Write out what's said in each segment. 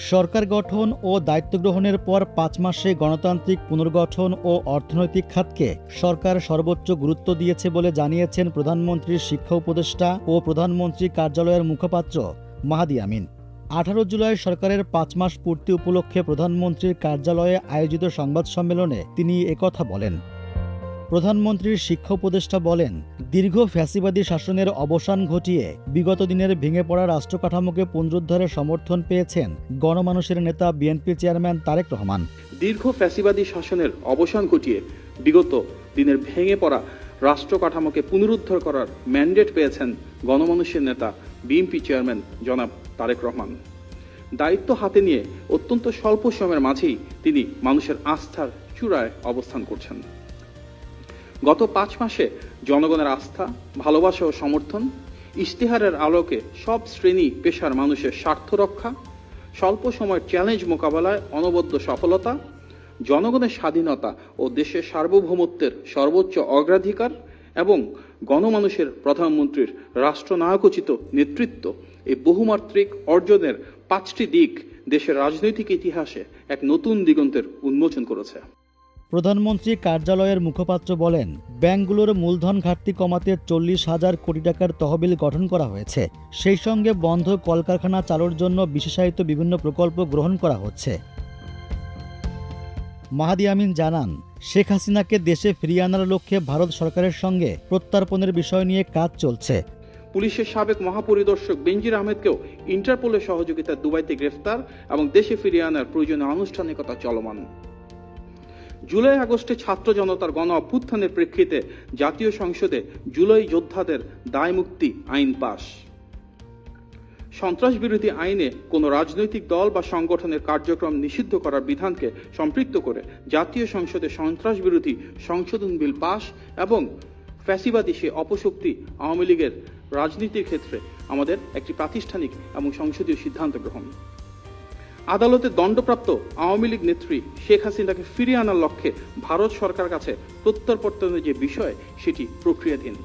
সরকার গঠন ও দায়িত্ব গ্রহণের পর ৫ মাসে গণতান্ত্রিক পুনর্গঠন ও অর্থনৈতিক খাতকে সরকার সর্বোচ্চ গুরুত্ব দিয়েছে বলে জানিয়েছেন প্রধানমন্ত্রীর শিক্ষা উপদেষ্টা ও প্রধানমন্ত্রী কার্যালয়ের মুখপাত্র মাহাদি আমিন। ১৮ জুলাই সরকারের ৫ মাস পূর্তি উপলক্ষে প্রধানমন্ত্রীর কার্যালয়ে আয়োজিত সংবাদ সম্মেলনে তিনি একথা বলেন। প্রধানমন্ত্রীর শিক্ষা উপদেষ্টা বলেন, দীর্ঘ ফ্যাসিবাদী শাসনের অবসান ঘটিয়ে বিগত দিনের ভেঙে পড়া রাষ্ট্র কাঠামোকে পুনরুদ্ধারে সমর্থন পেয়েছেন গণমানুষের নেতা বিএনপি চেয়ারম্যান তারেক রহমান। দীর্ঘ ফ্যাসিবাদী শাসনের অবসান ঘটিয়ে বিগত দিনের ভেঙে পড়া রাষ্ট্র কাঠামোকে পুনরুদ্ধার করার ম্যান্ডেট পেয়েছেন গণমানুষের নেতা বিএনপি চেয়ারম্যান জনাব তারেক রহমান। দায়িত্ব হাতে নিয়ে অত্যন্ত স্বল্প সময়ের মাঝেই তিনি মানুষের আস্থার চূড়ায় অবস্থান করছেন। গত ৫ মাসে জনগণের আস্থা, ভালোবাসা ও সমর্থন, ইশতেহারের আলোকে সব শ্রেণী পেশার মানুষের স্বার্থ রক্ষা, স্বল্প সময়ের চ্যালেঞ্জ মোকাবেলায় অনবদ্য সফলতা, জনগণের স্বাধীনতা ও দেশের সার্বভৌমত্বের সর্বোচ্চ অগ্রাধিকার এবং গণমানুষের প্রধানমন্ত্রীর রাষ্ট্রনায়কোচিত নেতৃত্ব এই বহুমাত্রিক অর্জনের ৫টি দিক দেশের রাজনৈতিক ইতিহাসে এক নতুন দিগন্তের উন্মোচন করেছে। প্রধানমন্ত্রী কার্যালয়ের মুখপাত্র বলেন, ব্যাংকগুলোর মূলধন ঘাটতি কমাতে ৪০,০০০ কোটি টাকার তহবিল গঠন করা হয়েছে। সেই সঙ্গে বন্ধ কলকারখানা চালুর জন্য বিশেষায়িত বিভিন্ন প্রকল্প গ্রহণ করা হচ্ছে। মাহাদি আমিন জানান, শেখ হাসিনাকে দেশে ফিরিয়ে আনার লক্ষ্যে ভারত সরকারের সঙ্গে প্রত্যর্পণের বিষয় নিয়ে কাজ চলছে। পুলিশের সাবেক মহাপরিদর্শক বেনজির আহমেদকেও ইন্টারপোলের সহযোগিতায় দুবাইতে গ্রেফতার এবং দেশে ফিরিয়ে আনার প্রয়োজনীয় আনুষ্ঠানিকতা চলমান। জুলাই আগস্টে ছাত্র জনতার গণ অভ্যুত্থানের প্রেক্ষিতে জাতীয় সংসদে জুলাই যোদ্ধাদের দায়মুক্তি আইন পাস। সন্ত্রাস বিরোধী আইনে কোনো রাজনৈতিক দল বা সংগঠনের কার্যক্রম নিষিদ্ধ করার বিধানকে সম্পৃক্ত করে জাতীয় সংসদে সন্ত্রাস বিরোধী সংশোধন বিল পাস এবং ফ্যাসিবাদী সে অপশক্তি আওয়ামী লীগের রাজনীতির ক্ষেত্রে আমাদের একটি প্রাতিষ্ঠানিক এবং সংসদীয় সিদ্ধান্ত গ্রহণ। আদালতে দণ্ডপ্রাপ্ত আওয়ামী লীগ নেত্রী শেখ হাসিনাকে ফিরিয়ে আনার লক্ষ্যে ভারত সরকার কাছে প্রত্যর্পণের যে বিষয় সেটি প্রক্রিয়াধীন।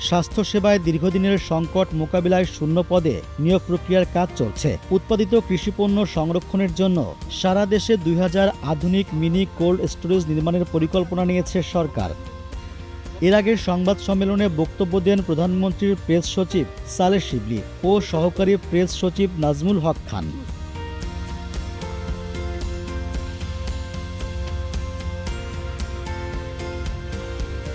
স্বাস্থ্যসেবায় দীর্ঘদিনের সংকট মোকাবিলায় শূন্য পদে নিয়োগ প্রক্রিয়ার কাজ চলছে। উৎপাদিত কৃষিপণ্য সংরক্ষণের জন্য সারা দেশে ২০০০ আধুনিক মিনি কোল্ড স্টোরেজ নির্মাণের পরিকল্পনা নিয়েছে সরকার। এর আগে সংবাদ সম্মেলনে বক্তব্য দেন প্রধানমন্ত্রীর প্রেস সচিব সালেহ শিবলি ও সহকারী প্রেস সচিব নাজমুল হক খান।